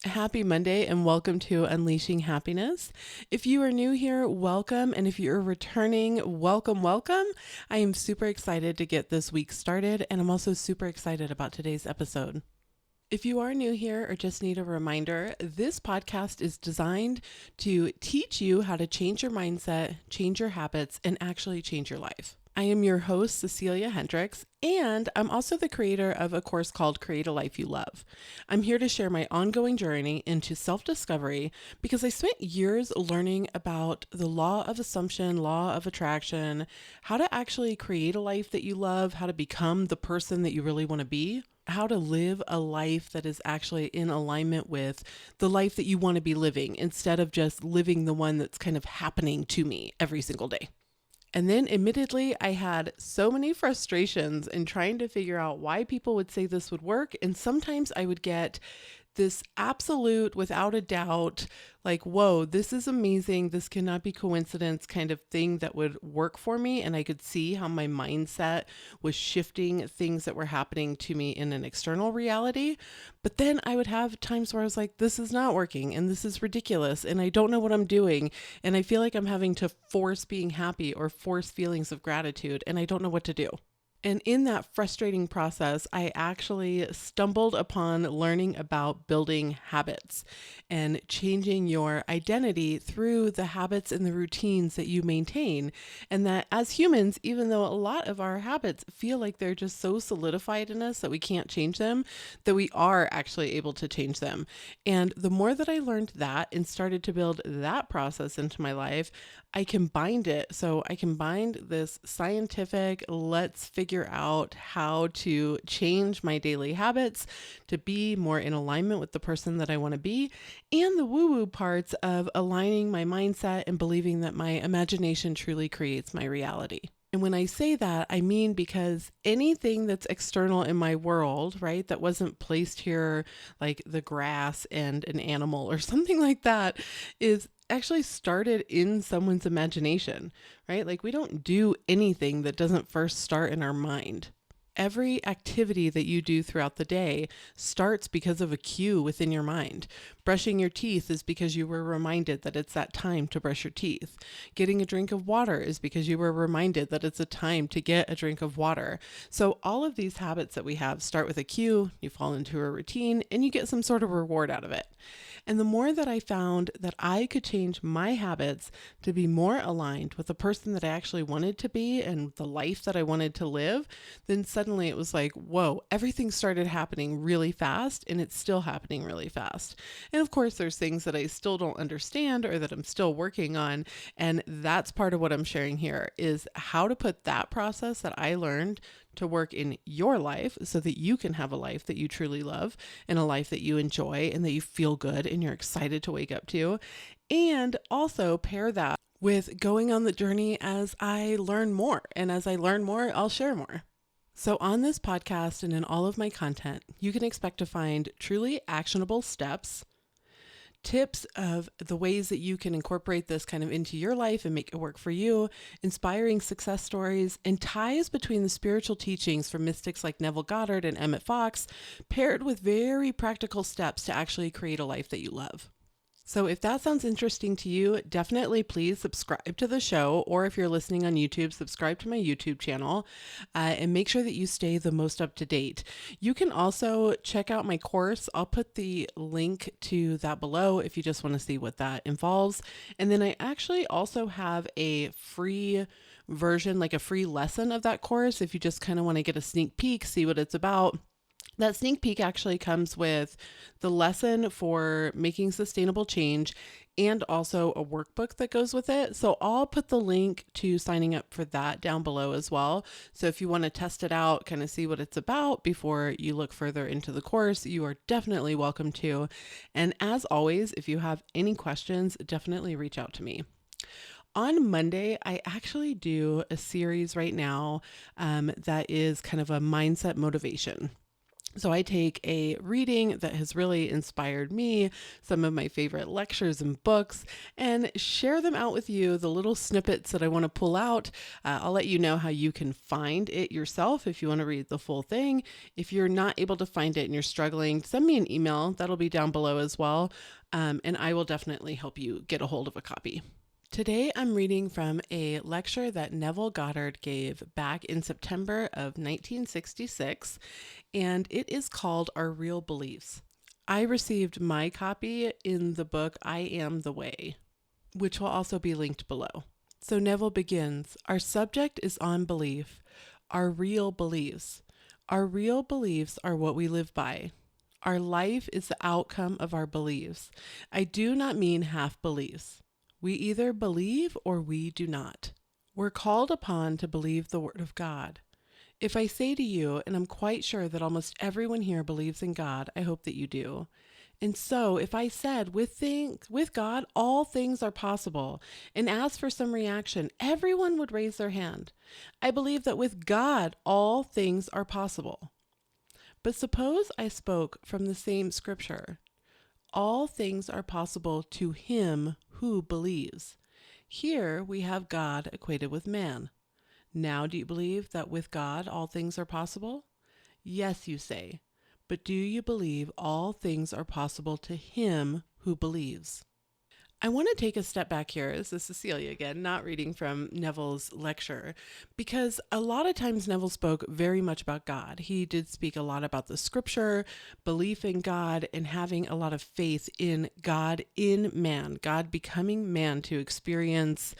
Happy Monday and welcome to Unleashing Happiness. If you are new here, welcome. And if you're returning, welcome. I am super excited to get this week started, and I'm also super excited about today's episode. If you are new here or just need a reminder, this podcast is designed to teach you how to change your mindset, change your habits, and actually change your life. I am your host, Cecilia Hendricks, and I'm also the creator of a course called Create a Life You Love. I'm here to share my ongoing journey into self-discovery because I spent years learning about the law of assumption, law of attraction, how to actually create a life that you love, how to become the person that you really want to be, how to live a life that is actually in alignment with the life that you want to be living instead of just living the one that's kind of happening to me every single day. And then admittedly, I had so many frustrations in trying to figure out why people would say this would work. And sometimes I would get this absolute, without a doubt, like, whoa, this is amazing. This cannot be coincidence kind of thing that would work for me. And I could see how my mindset was shifting things that were happening to me in an external reality. But then I would have times where I was like, this is not working and this is ridiculous and I don't know what I'm doing. And I feel like I'm having to force being happy or force feelings of gratitude and I don't know what to do. And in that frustrating process, I actually stumbled upon learning about building habits and changing your identity through the habits and the routines that you maintain. And that as humans, even though a lot of our habits feel like they're just so solidified in us that we can't change them, that we are actually able to change them. And the more that I learned that and started to build that process into my life, I combined it. So I combined this scientific, let's figure out how to change my daily habits to be more in alignment with the person that I want to be, and the woo-woo parts of aligning my mindset and believing that my imagination truly creates my reality. And when I say that, I mean because anything that's external in my world, right, that wasn't placed here, like the grass and an animal or something like that, is actually started in someone's imagination, right? Like we don't do anything that doesn't first start in our mind. Every activity that you do throughout the day starts because of a cue within your mind. Brushing your teeth is because you were reminded that it's that time to brush your teeth. Getting a drink of water is because you were reminded that it's a time to get a drink of water. So all of these habits that we have start with a cue, you fall into a routine, and you get some sort of reward out of it. And the more that I found that I could change my habits to be more aligned with the person that I actually wanted to be and the life that I wanted to live, then suddenly it was like, whoa, everything started happening really fast and it's still happening really fast. And of course, there's things that I still don't understand or that I'm still working on. And that's part of what I'm sharing here is how to put that process that I learned to work in your life so that you can have a life that you truly love and a life that you enjoy and that you feel good and you're excited to wake up to. And also pair that with going on the journey as I learn more. And as I learn more, I'll share more. So on this podcast and in all of my content, you can expect to find truly actionable steps, tips of the ways that you can incorporate this kind of into your life and make it work for you, inspiring success stories, and ties between the spiritual teachings from mystics like Neville Goddard and Emmett Fox, paired with very practical steps to actually create a life that you love. So if that sounds interesting to you, definitely please subscribe to the show, or if you're listening on YouTube, subscribe to my YouTube channel and make sure that you stay the most up to date. You can also check out my course. I'll put the link to that below if you just want to see what that involves. And then I actually also have a free version, like a free lesson of that course if you just kind of want to get a sneak peek, see what it's about. That sneak peek actually comes with the lesson for making sustainable change and also a workbook that goes with it. So I'll put the link to signing up for that down below as well. So if you want to test it out, kind of see what it's about before you look further into the course, you are definitely welcome to. And as always, if you have any questions, definitely reach out to me. On Monday, I actually do a series right now that is kind of a mindset motivation. So I take a reading that has really inspired me, some of my favorite lectures and books, and share them out with you, the little snippets that I want to pull out. I'll let you know how you can find it yourself if you want to read the full thing. If you're not able to find it and you're struggling, send me an email. That'll be down below as well. And I will definitely help you get a hold of a copy. Today, I'm reading from a lecture that Neville Goddard gave back in September of 1966, and it is called Our Real Beliefs. I received my copy in the book I Am the Way, which will also be linked below. So Neville begins, our subject is on belief, our real beliefs. Our real beliefs are what we live by. Our life is the outcome of our beliefs. I do not mean half beliefs. We either believe or we do not. We're called upon to believe the Word of God. If I say to you, and I'm quite sure that almost everyone here believes in God, I hope that you do. And so if I said, with God, all things are possible, and asked for some reaction, everyone would raise their hand. I believe that with God, all things are possible. But suppose I spoke from the same scripture. All things are possible to him who believes. Here we have God equated with man. Now do you believe that with God all things are possible? Yes, you say. But do you believe all things are possible to him who believes? I want to take a step back here. This is Cecilia again, not reading from Neville's lecture, because a lot of times Neville spoke very much about God. He did speak a lot about the scripture, belief in God, and having a lot of faith in God in man, God becoming man to experience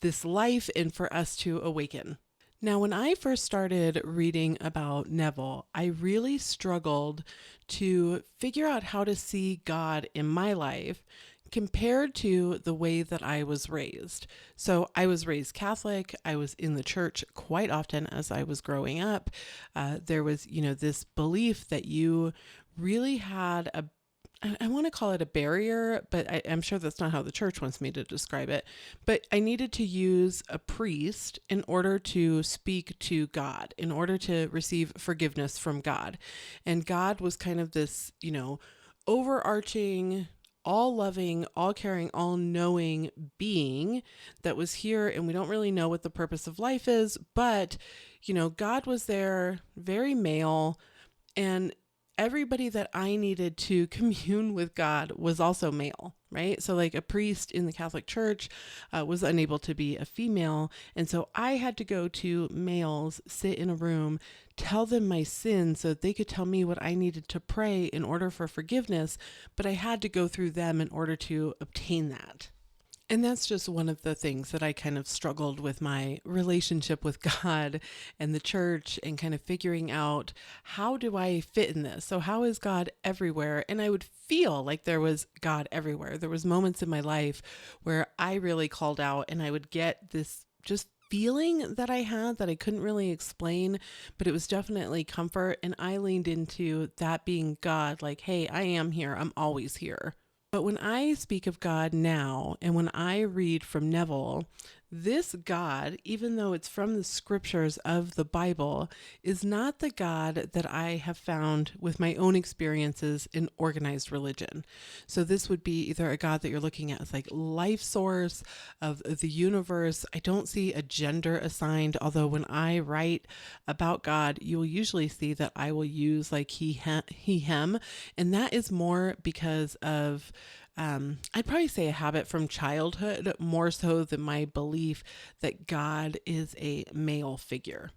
this life and for us to awaken. Now, when I first started reading about Neville, I really struggled to figure out how to see God in my life compared to the way that I was raised. So I was raised Catholic. I was in the church quite often as I was growing up. There was, this belief that you really had I want to call it a barrier, but I'm sure that's not how the church wants me to describe it. But I needed to use a priest in order to speak to God, in order to receive forgiveness from God. And God was kind of this, overarching, all loving, all caring, all knowing being that was here. And we don't really know what the purpose of life is, but, God was there, very male, and everybody that I needed to commune with God was also male, right? So like a priest in the Catholic Church was unable to be a female. And so I had to go to males, sit in a room, tell them my sins so that they could tell me what I needed to pray in order for forgiveness. But I had to go through them in order to obtain that. And that's just one of the things that I kind of struggled with my relationship with God and the church and kind of figuring out, how do I fit in this? So how is God everywhere? And I would feel like there was God everywhere. There was moments in my life where I really called out and I would get this just feeling that I had that I couldn't really explain, but it was definitely comfort. And I leaned into that being God, like, hey, I am here. I'm always here. But when I speak of God now, and when I read from Neville, this God, even though it's from the scriptures of the Bible, is not the God that I have found with my own experiences in organized religion. So this would be either a God that you're looking at as like life source of the universe. I don't see a gender assigned, although when I write about God, you will usually see that I will use like he, him, and that is more because of I'd probably say a habit from childhood more so than my belief that God is a male figure.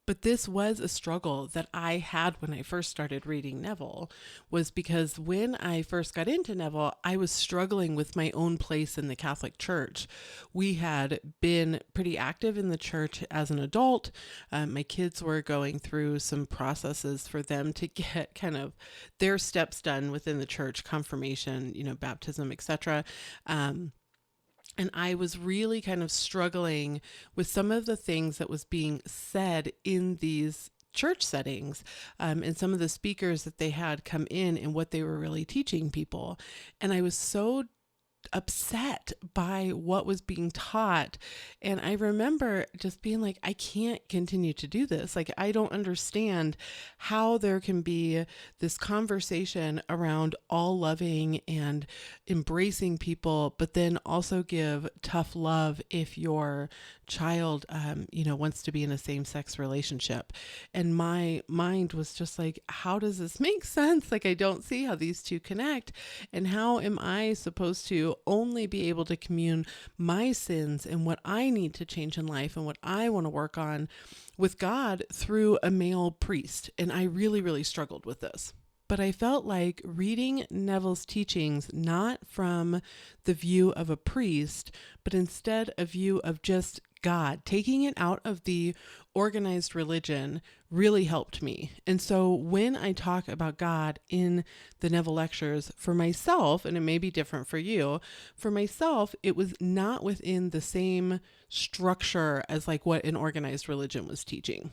But this was a struggle that I had when I first started reading Neville, was because when I first got into Neville, I was struggling with my own place in the Catholic Church. We had been pretty active in the church as an adult. My kids were going through some processes for them to get kind of their steps done within the church, confirmation, baptism, etc. And I was really kind of struggling with some of the things that was being said in these church settings, and some of the speakers that they had come in and what they were really teaching people. And I was so upset by what was being taught. And I remember just being like, I can't continue to do this. Like, I don't understand how there can be this conversation around all loving and embracing people, but then also give tough love if your child, wants to be in a same-sex relationship. And my mind was just like, how does this make sense? Like, I don't see how these two connect. And how am I supposed to only be able to commune my sins and what I need to change in life and what I want to work on with God through a male priest? And I really, really struggled with this. But I felt like reading Neville's teachings, not from the view of a priest, but instead a view of just God, taking it out of the organized religion, really helped me. And so when I talk about God in the Neville lectures for myself, and it may be different for you, for myself, it was not within the same structure as like what an organized religion was teaching.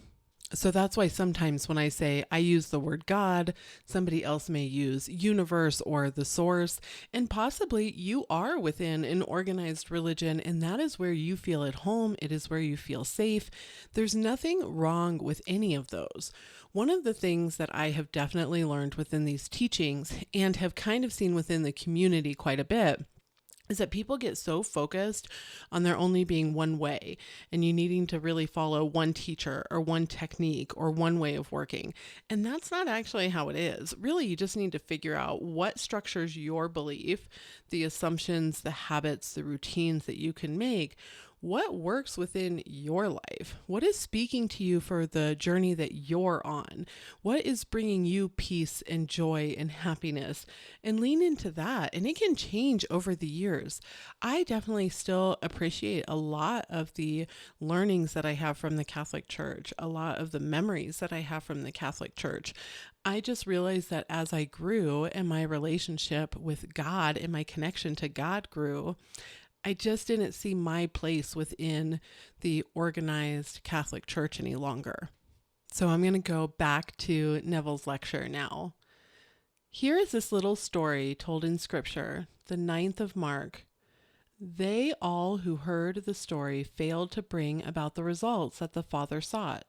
So that's why sometimes when I say I use the word God, somebody else may use universe or the source, and possibly you are within an organized religion, and that is where you feel at home. It is where you feel safe. There's nothing wrong with any of those. One of the things that I have definitely learned within these teachings and have kind of seen within the community quite a bit is that people get so focused on there only being one way and you needing to really follow one teacher or one technique or one way of working. And that's not actually how it is. Really, you just need to figure out what structures your belief, the assumptions, the habits, the routines that you can make. What works within your life? What is speaking to you for the journey that you're on? What is bringing you peace and joy and happiness? And lean into that. And it can change over the years. I definitely still appreciate a lot of the learnings that I have from the Catholic Church, a lot of the memories that I have from the Catholic Church. I just realized that as I grew and my relationship with God and my connection to God grew, I just didn't see my place within the organized Catholic Church any longer. So I'm going to go back to Neville's lecture now. Here is this little story told in Scripture, the 9th of Mark. They all who heard the story failed to bring about the results that the Father sought.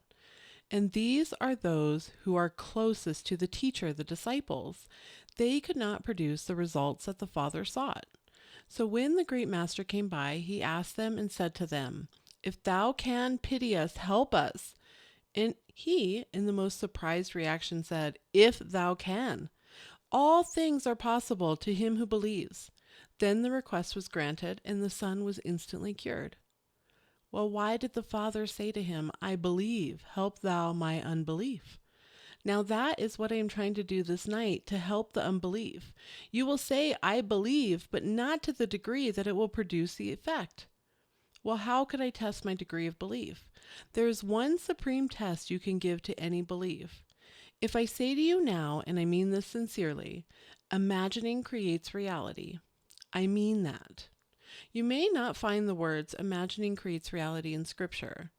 And these are those who are closest to the teacher, the disciples. They could not produce the results that the Father sought. So when the great master came by, he asked them and said to them, "If thou can pity us, help us." And he, in the most surprised reaction, said, "If thou can. All things are possible to him who believes." Then the request was granted, and the son was instantly cured. Well, why did the Father say to him, "I believe, help thou my unbelief"? Now that is what I am trying to do this night, to help the unbelief. You will say, "I believe," but not to the degree that it will produce the effect. Well, how could I test my degree of belief? There is one supreme test you can give to any belief. If I say to you now, and I mean this sincerely, imagining creates reality, I mean that. You may not find the words imagining creates reality in Scripture,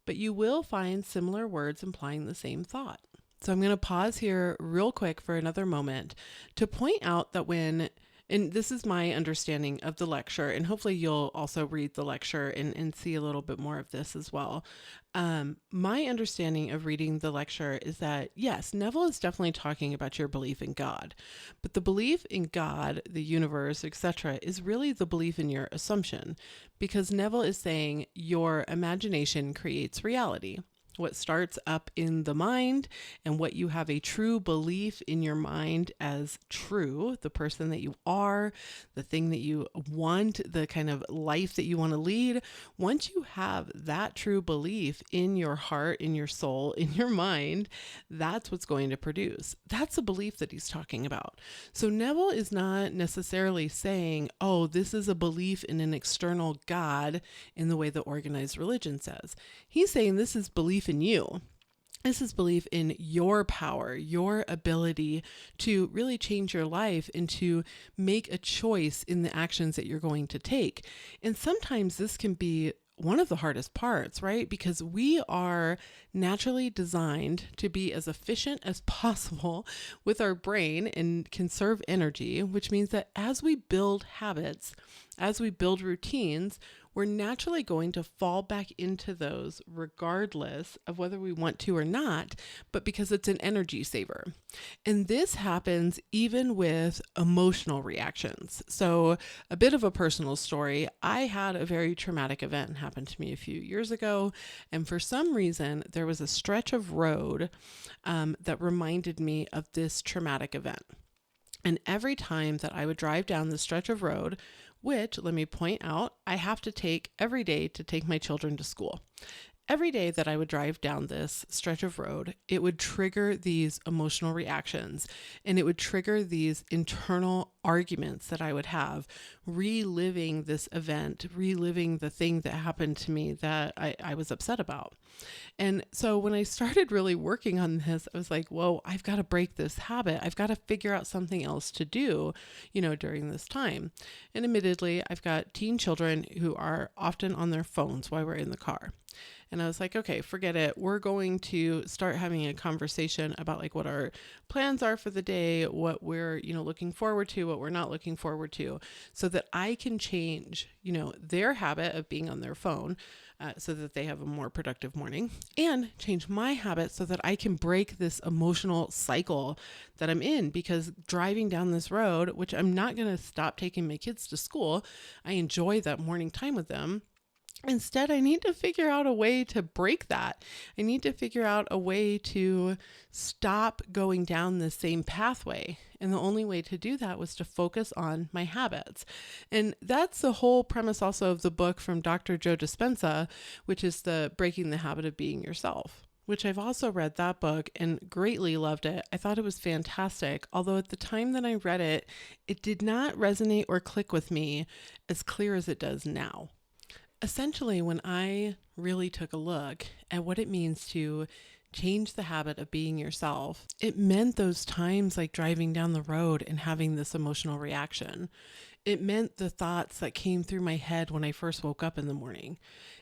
but you will find similar words implying the same thought. So I'm going to pause here real quick for another moment to point out that and this is my understanding of the lecture, and hopefully you'll also read the lecture and see a little bit more of this as well. My understanding of reading the lecture is that, yes, Neville is definitely talking about your belief in God, but the belief in God, the universe, etc., is really the belief in your assumption, because Neville is saying your imagination creates reality. What starts up in the mind and what you have a true belief in your mind as true, the person that you are, the thing that you want, the kind of life that you want to lead. Once you have that true belief in your heart, in your soul, in your mind, that's what's going to produce. That's a belief that he's talking about. So Neville is not necessarily saying, oh, this is a belief in an external God in the way the organized religion says. He's saying this is belief in you. This is belief in your power, your ability to really change your life and to make a choice in the actions that you're going to take. And sometimes this can be one of the hardest parts, right? Because we are naturally designed to be as efficient as possible with our brain and conserve energy, which means that as we build habits, as we build routines, we're naturally going to fall back into those regardless of whether we want to or not, but because it's an energy saver. And this happens even with emotional reactions. So, a bit of a personal story. I had a very traumatic event happen to me a few years ago, and for some reason, there was a stretch of road that reminded me of this traumatic event. And every time that I would drive down the stretch of road, which, let me point out, I have to take every day to take my children to school. Every day that I would drive down this stretch of road, it would trigger these emotional reactions, and it would trigger these internal arguments that I would have, reliving this event, reliving the thing that happened to me that I was upset about. And so when I started really working on this, I was like, whoa, I've got to break this habit. I've got to figure out something else to do, during this time. And admittedly, I've got teen children who are often on their phones while we're in the car. And I was like, okay, forget it. We're going to start having a conversation about like what our plans are for the day, what we're, looking forward to, what we're not looking forward to, so that I can change, their habit of being on their phone so that they have a more productive morning, and change my habit so that I can break this emotional cycle that I'm in, because driving down this road, which I'm not going to stop taking my kids to school, I enjoy that morning time with them. Instead, I need to figure out a way to break that. I need to figure out a way to stop going down the same pathway. And the only way to do that was to focus on my habits. And that's the whole premise also of the book from Dr. Joe Dispenza, which is the Breaking the Habit of Being Yourself, which I've also read that book and greatly loved it. I thought it was fantastic. Although at the time that I read it, it did not resonate or click with me as clear as it does now. Essentially, when I really took a look at what it means to change the habit of being yourself, it meant those times like driving down the road and having this emotional reaction. It meant the thoughts that came through my head when I first woke up in the morning.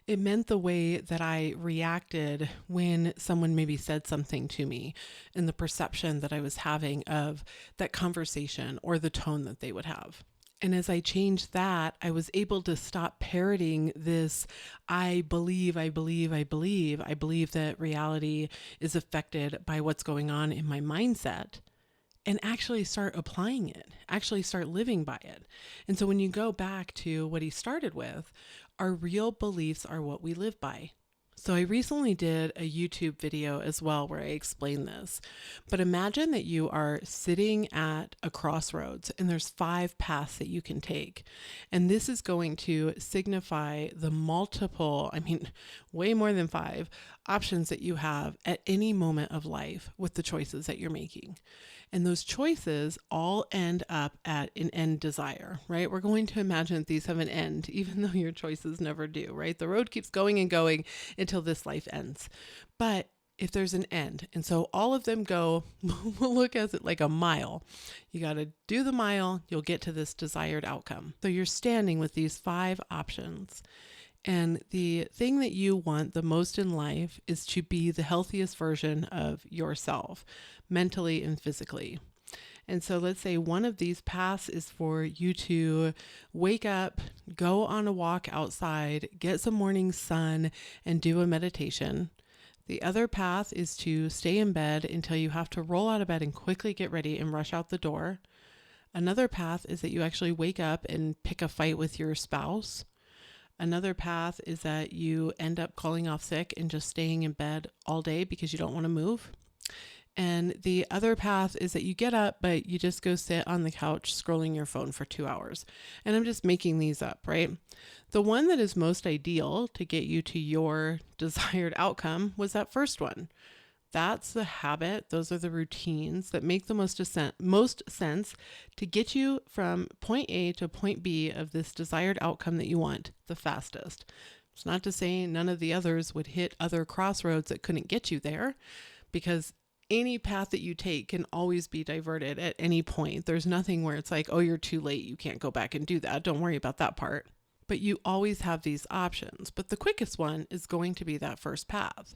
It meant the way that I reacted when someone maybe said something to me, and the perception that I was having of that conversation or the tone that they would have. And as I changed that, I was able to stop parroting this, I believe that reality is affected by what's going on in my mindset, and actually start applying it, actually start living by it. And so when you go back to what he started with, our real beliefs are what we live by. So I recently did a YouTube video as well where I explain this. But imagine that you are sitting at a crossroads and there's 5 paths that you can take. And this is going to signify the multiple, way more than 5 options that you have at any moment of life with the choices that you're making. And those choices all end up at an end desire, right? We're going to imagine that these have an end, even though your choices never do, right? The road keeps going and going until this life ends. But if there's an end, and so all of them go, we'll look at it like a mile. You got to do the mile, you'll get to this desired outcome. So you're standing with these 5 options. And the thing that you want the most in life is to be the healthiest version of yourself, mentally and physically. And so let's say one of these paths is for you to wake up, go on a walk outside, get some morning sun, and do a meditation. The other path is to stay in bed until you have to roll out of bed and quickly get ready and rush out the door. Another path is that you actually wake up and pick a fight with your spouse. Another path is that you end up calling off sick and just staying in bed all day because you don't want to move. And the other path is that you get up, but you just go sit on the couch scrolling your phone for 2 hours. And I'm just making these up, right? The one that is most ideal to get you to your desired outcome was that first one. That's the habit. Those are the routines that make the most sense to get you from point A to point B of this desired outcome that you want the fastest. It's not to say none of the others would hit other crossroads that couldn't get you there, because any path that you take can always be diverted at any point. There's nothing where it's like, oh, you're too late, you can't go back and do that. Don't worry about that part. But you always have these options. But the quickest one is going to be that first path.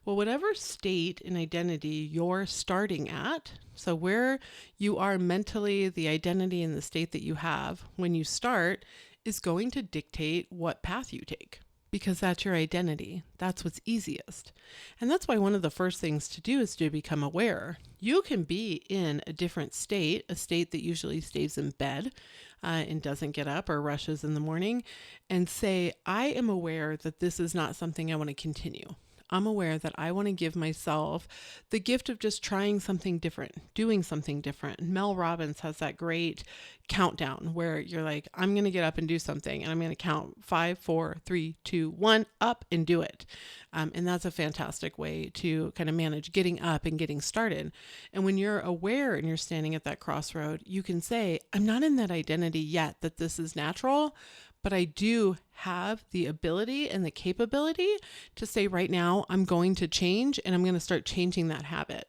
Well, whatever state and identity you're starting at, so where you are mentally, the identity and the state that you have when you start is going to dictate what path you take, because that's your identity. That's what's easiest. And that's why one of the first things to do is to become aware. You can be in a different state, a state that usually stays in bed and doesn't get up or rushes in the morning, and say, I am aware that this is not something I want to continue. I'm aware that I want to give myself the gift of just trying something different, doing something different. Mel Robbins has that great countdown where you're like, I'm going to get up and do something, and I'm going to count 5, 4, 3, 2, 1, up and do it. And that's a fantastic way to kind of manage getting up and getting started. And when you're aware and you're standing at that crossroad, you can say, I'm not in that identity yet that this is natural, but I do have the ability and the capability to say right now, I'm going to change and I'm going to start changing that habit.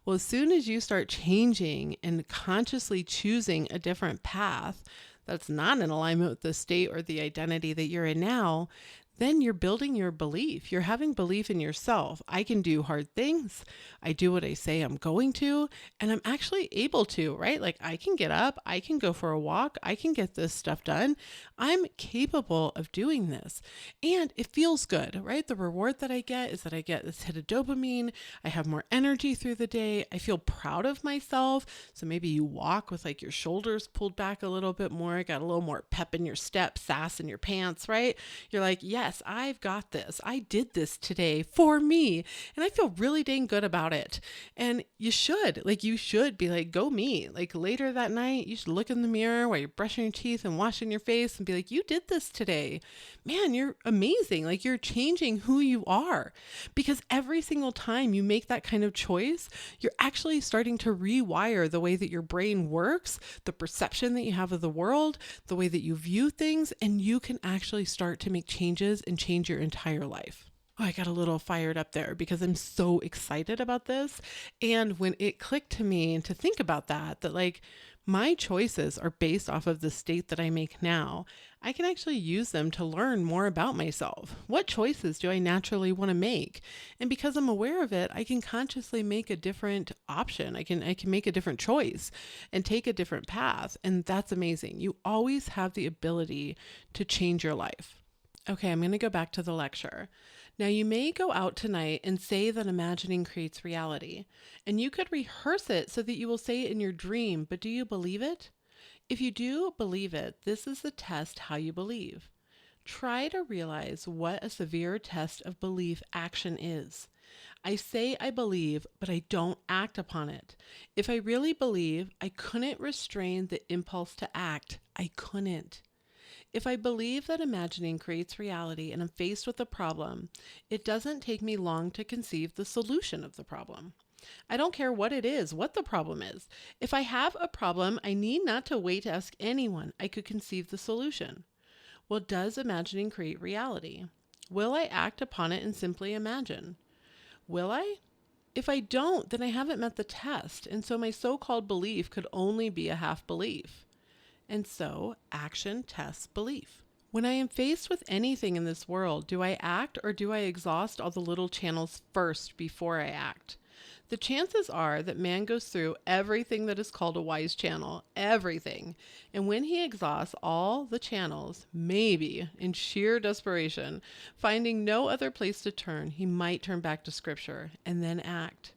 Well, as soon as you start changing and consciously choosing a different path that's not in alignment with the state or the identity that you're in now, then you're building your belief. You're having belief in yourself. I can do hard things. I do what I say I'm going to, and I'm actually able to, right? Like I can get up, I can go for a walk, I can get this stuff done. I'm capable of doing this. And it feels good, right? The reward that I get is that I get this hit of dopamine. I have more energy through the day. I feel proud of myself. So maybe you walk with like your shoulders pulled back a little bit more, got a little more pep in your step, sass in your pants, right? You're like, yes, I've got this. I did this today for me. And I feel really dang good about it. And you should be like, go me. Like later that night, you should look in the mirror while you're brushing your teeth and washing your face and be like, you did this today. Man, you're amazing. Like you're changing who you are, because every single time you make that kind of choice, you're actually starting to rewire the way that your brain works, the perception that you have of the world, the way that you view things, and you can actually start to make changes and change your entire life. Oh, I got a little fired up there because I'm so excited about this. And when it clicked to me to think about that like my choices are based off of the state that I make now, I can actually use them to learn more about myself. What choices do I naturally want to make? And because I'm aware of it, I can consciously make a different option. I can make a different choice and take a different path. And that's amazing. You always have the ability to change your life. Okay, I'm going to go back to the lecture. Now, you may go out tonight and say that imagining creates reality, and you could rehearse it so that you will say it in your dream, but do you believe it? If you do believe it, this is the test how you believe. Try to realize what a severe test of belief action is. I say I believe, but I don't act upon it. If I really believe, I couldn't restrain the impulse to act. I couldn't. If I believe that imagining creates reality and I'm faced with a problem, it doesn't take me long to conceive the solution of the problem. I don't care what it is, what the problem is. If I have a problem, I need not to wait to ask anyone. I could conceive the solution. Well, does imagining create reality? Will I act upon it and simply imagine? Will I? If I don't, then I haven't met the test, and so my so-called belief could only be a half belief. And so, action tests belief. When I am faced with anything in this world, do I act or do I exhaust all the little channels first before I act? The chances are that man goes through everything that is called a wise channel, everything. And when he exhausts all the channels, maybe in sheer desperation, finding no other place to turn, he might turn back to Scripture and then act.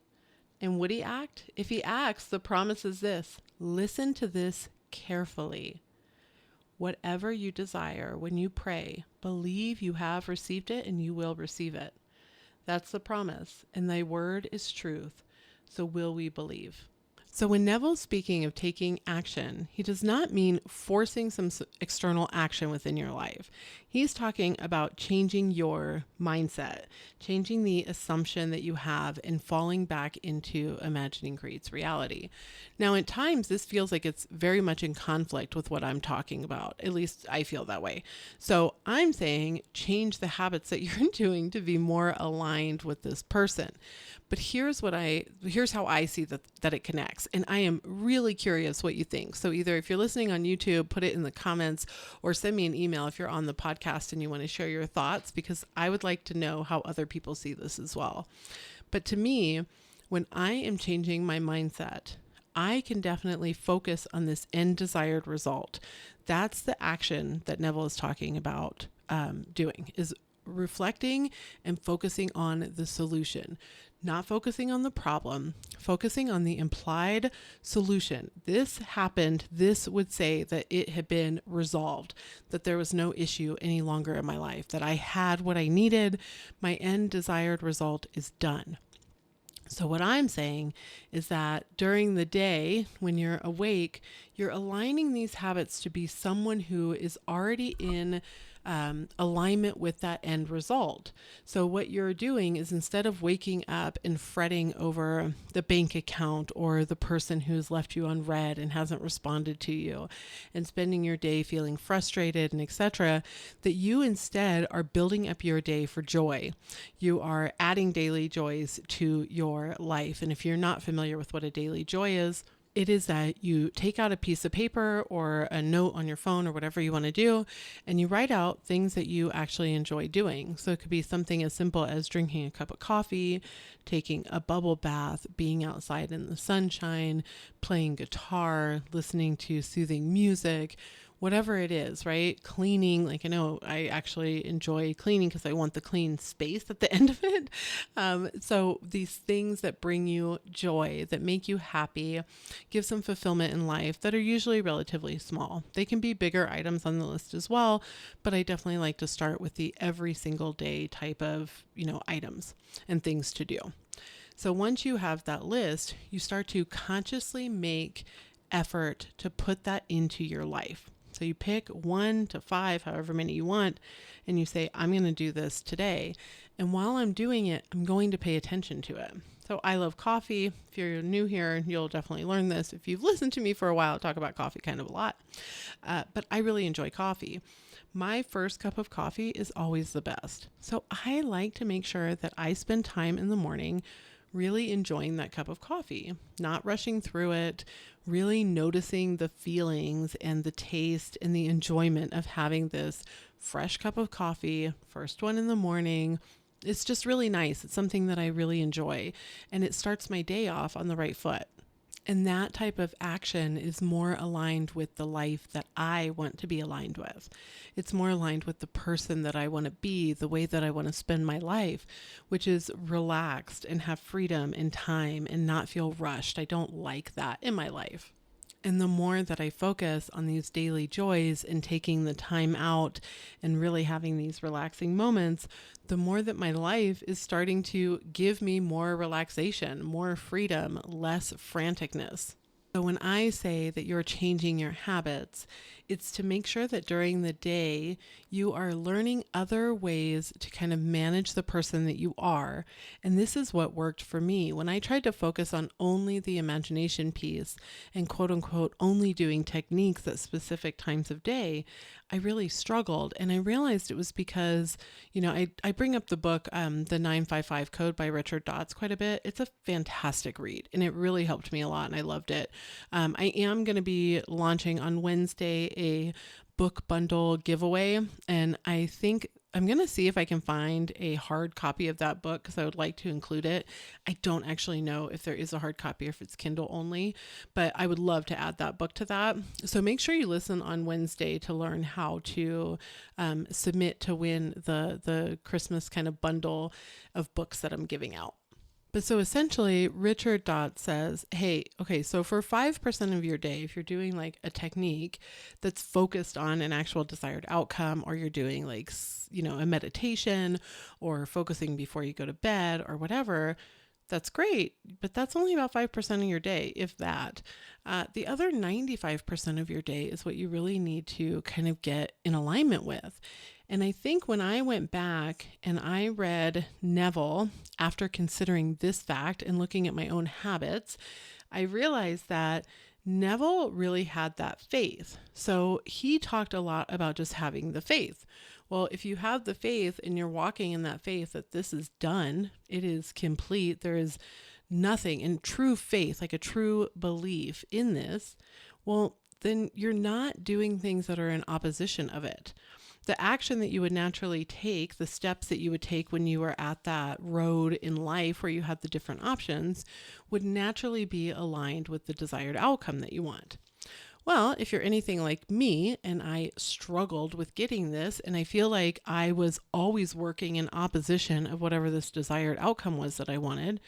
And would he act? If he acts, the promise is this: listen to this carefully. Whatever you desire when you pray, believe you have received it and you will receive it. That's the promise, and thy word is truth. So will we believe? So when Neville's speaking of taking action, he does not mean forcing some external action within your life. He's talking about changing your mindset, changing the assumption that you have and falling back into imagining creates reality. Now, at times, this feels like it's very much in conflict with what I'm talking about. At least I feel that way. So I'm saying change the habits that you're doing to be more aligned with this person. But here's how I see that it connects. thoughts. And I am really curious what you think. So either if you're listening on YouTube, put it in the comments, or send me an email if you're on the podcast and you want to share your thoughts, because I would like to know how other people see this as well. But to me, when I am changing my mindset, I can definitely focus on this end desired result. That's the action that Neville is talking about doing, is reflecting and focusing on the solution, not focusing on the problem, focusing on the implied solution. This happened. This would say that it had been resolved, that there was no issue any longer in my life, that I had what I needed. My end desired result is done. So what I'm saying is that during the day, when you're awake, you're aligning these habits to be someone who is already in alignment with that end result. So what you're doing is, instead of waking up and fretting over the bank account or the person who's left you on red and hasn't responded to you, and spending your day feeling frustrated and etc., that you instead are building up your day for joy. You are adding daily joys to your life. And if you're not familiar with what a daily joy is, it is that you take out a piece of paper or a note on your phone or whatever you want to do, and you write out things that you actually enjoy doing. So it could be something as simple as drinking a cup of coffee, taking a bubble bath, being outside in the sunshine, playing guitar, listening to soothing music, whatever it is, right? Cleaning, like I know I actually enjoy cleaning because I want the clean space at the end of it. So these things that bring you joy, that make you happy, give some fulfillment in life, that are usually relatively small. They can be bigger items on the list as well, but I definitely like to start with the every single day type of, items and things to do. So once you have that list, you start to consciously make effort to put that into your life. So you pick 1 to 5, however many you want, and you say, I'm going to do this today. And while I'm doing it, I'm going to pay attention to it. So I love coffee. If you're new here, you'll definitely learn this. If you've listened to me for a while, I talk about coffee kind of a lot. But I really enjoy coffee. My first cup of coffee is always the best. So I like to make sure that I spend time in the morning really enjoying that cup of coffee, not rushing through it, really noticing the feelings and the taste and the enjoyment of having this fresh cup of coffee, first one in the morning. It's just really nice. It's something that I really enjoy, and it starts my day off on the right foot. And that type of action is more aligned with the life that I want to be aligned with. It's more aligned with the person that I want to be, the way that I want to spend my life, which is relaxed and have freedom and time and not feel rushed. I don't like that in my life. And the more that I focus on these daily joys and taking the time out and really having these relaxing moments, the more that my life is starting to give me more relaxation, more freedom, less franticness. So when I say that you're changing your habits, it's to make sure that during the day, you are learning other ways to kind of manage the person that you are. And this is what worked for me. When I tried to focus on only the imagination piece and quote unquote, only doing techniques at specific times of day, I really struggled. And I realized it was because, I bring up the book, The 955 Code by Richard Dotts quite a bit. It's a fantastic read, and it really helped me a lot, and I loved it. I am going to be launching on Wednesday a book bundle giveaway, and I think I'm going to see if I can find a hard copy of that book because I would like to include it. I don't actually know if there is a hard copy or if it's Kindle only, but I would love to add that book to that. So make sure you listen on Wednesday to learn how to submit to win the Christmas kind of bundle of books that I'm giving out. But so essentially, Richard Dotts says, hey, okay, so for 5% of your day, if you're doing like a technique that's focused on an actual desired outcome, or you're doing like, a meditation or focusing before you go to bed or whatever, that's great. But that's only about 5% of your day, if that. The other 95% of your day is what you really need to kind of get in alignment with. And I think when I went back and I read Neville after considering this fact and looking at my own habits, I realized that Neville really had that faith. So he talked a lot about just having the faith. Well, if you have the faith and you're walking in that faith that this is done, it is complete, there is nothing and true faith, like a true belief in this, well, then you're not doing things that are in opposition of it. The action that you would naturally take, the steps that you would take when you were at that road in life where you had the different options, would naturally be aligned with the desired outcome that you want. Well, if you're anything like me and I struggled with getting this, and I feel like I was always working in opposition of whatever this desired outcome was that I wanted,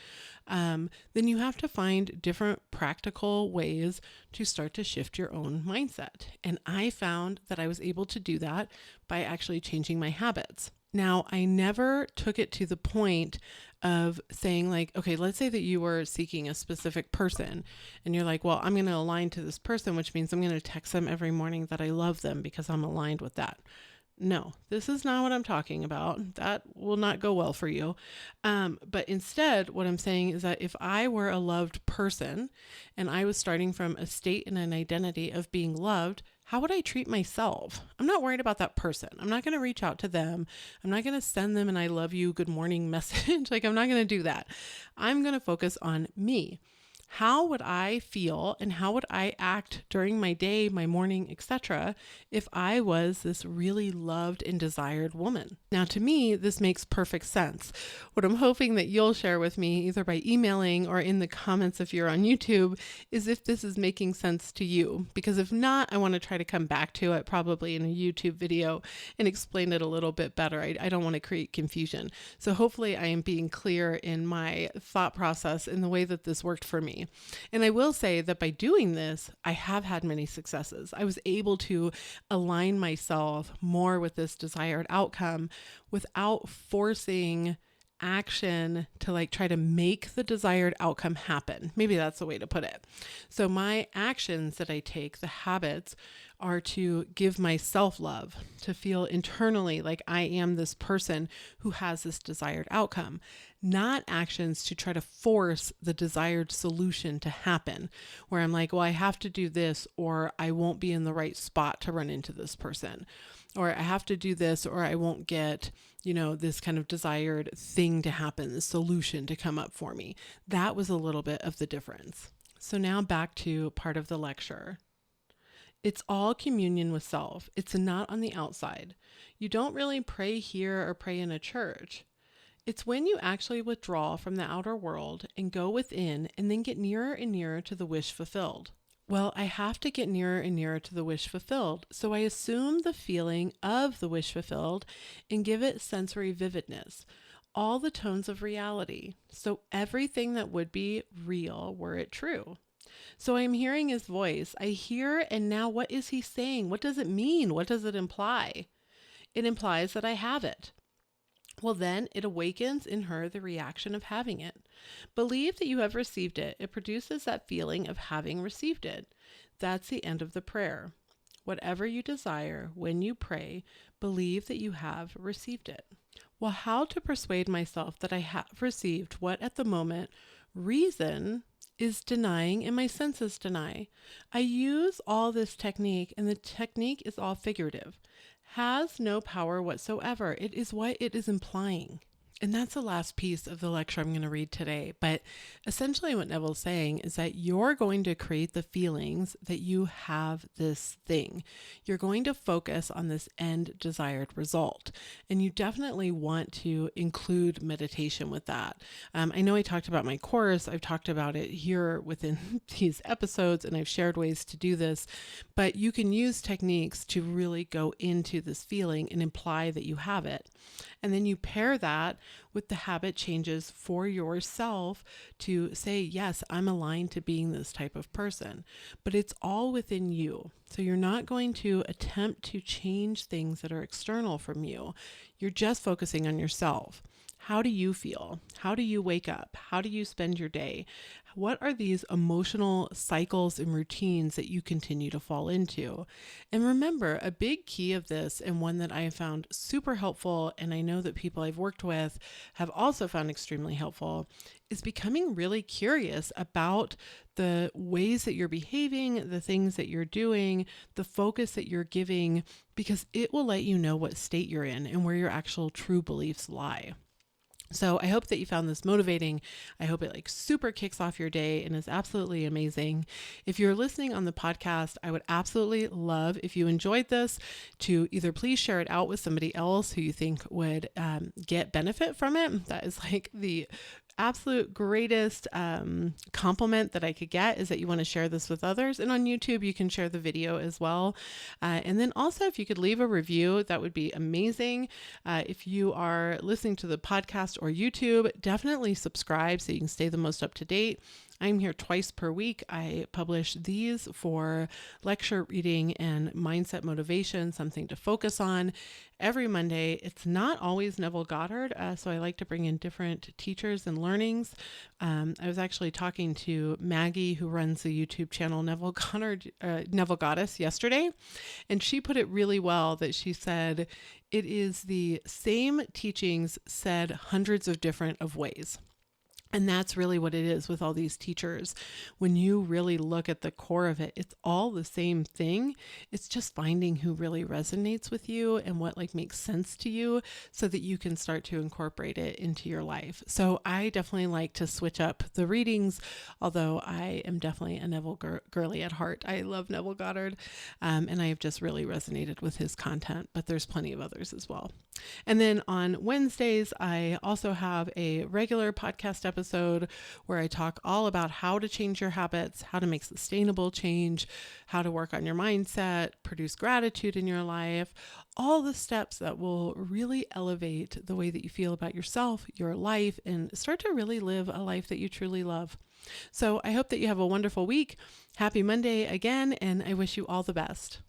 then you have to find different practical ways to start to shift your own mindset. And I found that I was able to do that by actually changing my habits. Now, I never took it to the point of saying like, okay, let's say that you were seeking a specific person and you're like, well, I'm going to align to this person, which means I'm going to text them every morning that I love them because I'm aligned with that. No, this is not what I'm talking about. That will not go well for you. But instead, what I'm saying is that if I were a loved person and I was starting from a state and an identity of being loved, how would I treat myself? I'm not worried about that person. I'm not going to reach out to them. I'm not going to send them an I love you, good morning message. Like, I'm not going to do that. I'm going to focus on me. How would I feel and how would I act during my day, my morning, etc., if I was this really loved and desired woman? Now, to me, this makes perfect sense. What I'm hoping that you'll share with me, either by emailing or in the comments if you're on YouTube, is if this is making sense to you. Because if not, I want to try to come back to it probably in a YouTube video and explain it a little bit better. I don't want to create confusion. So hopefully I am being clear in my thought process in the way that this worked for me. And I will say that by doing this, I have had many successes. I was able to align myself more with this desired outcome without forcing action to like try to make the desired outcome happen. Maybe that's the way to put it. So my actions that I take, the habits, are to give myself love, to feel internally like I am this person who has this desired outcome, not actions to try to force the desired solution to happen, where I'm like, well, I have to do this or I won't be in the right spot to run into this person, or I have to do this or I won't get, this kind of desired thing to happen, the solution to come up for me. That was a little bit of the difference. So now back to part of the lecture. It's all communion with self. It's not on the outside. You don't really pray here or pray in a church. It's when you actually withdraw from the outer world and go within and then get nearer and nearer to the wish fulfilled. Well, I have to get nearer and nearer to the wish fulfilled. So I assume the feeling of the wish fulfilled and give it sensory vividness, all the tones of reality. So everything that would be real were it true. So I'm hearing his voice. I hear, and now what is he saying? What does it mean? What does it imply? It implies that I have it. Well, then it awakens in her the reaction of having it. Believe that you have received it. It produces that feeling of having received it. That's the end of the prayer. Whatever you desire, when you pray, believe that you have received it. Well, how to persuade myself that I have received what at the moment reason is denying and my senses deny. I use all this technique, and the technique is all figurative. Has no power whatsoever. It is what it is implying. And that's the last piece of the lecture I'm going to read today. But essentially what Neville's saying is that you're going to create the feelings that you have this thing. You're going to focus on this end desired result. And you definitely want to include meditation with that. I know I talked about my course. I've talked about it here within these episodes, and I've shared ways to do this. But you can use techniques to really go into this feeling and imply that you have it. And then you pair that with the habit changes for yourself to say, yes, I'm aligned to being this type of person, but it's all within you. So you're not going to attempt to change things that are external from you. You're just focusing on yourself. How do you feel? How do you wake up? How do you spend your day? What are these emotional cycles and routines that you continue to fall into? And remember, a big key of this, and one that I have found super helpful, and I know that people I've worked with have also found extremely helpful, is becoming really curious about the ways that you're behaving, the things that you're doing, the focus that you're giving, because it will let you know what state you're in and where your actual true beliefs lie. So I hope that you found this motivating. I hope it super kicks off your day and is absolutely amazing. If you're listening on the podcast, I would absolutely love, if you enjoyed this, to either please share it out with somebody else who you think would get benefit from it. That is the absolute greatest compliment that I could get, is that you want to share this with others. And on YouTube, you can share the video as well. And then also, if you could leave a review, that would be amazing. If you are listening to the podcast or YouTube, definitely subscribe so you can stay the most up to date. I'm here twice per week. I publish these for lecture reading and mindset motivation, something to focus on every Monday. It's not always Neville Goddard, so I like to bring in different teachers and learnings. I was actually talking to Maggie, who runs the YouTube channel Neville Goddard, Neville Goddess, yesterday, and she put it really well, that she said it is the same teachings said hundreds of different ways. And that's really what it is with all these teachers. When you really look at the core of it, it's all the same thing. It's just finding who really resonates with you and what makes sense to you, so that you can start to incorporate it into your life. So I definitely like to switch up the readings, although I am definitely a Neville girly at heart. I love Neville Goddard, and I have just really resonated with his content, but there's plenty of others as well. And then on Wednesdays, I also have a regular podcast episode where I talk all about how to change your habits, how to make sustainable change, how to work on your mindset, produce gratitude in your life, all the steps that will really elevate the way that you feel about yourself, your life, and start to really live a life that you truly love. So I hope that you have a wonderful week. Happy Monday again, and I wish you all the best.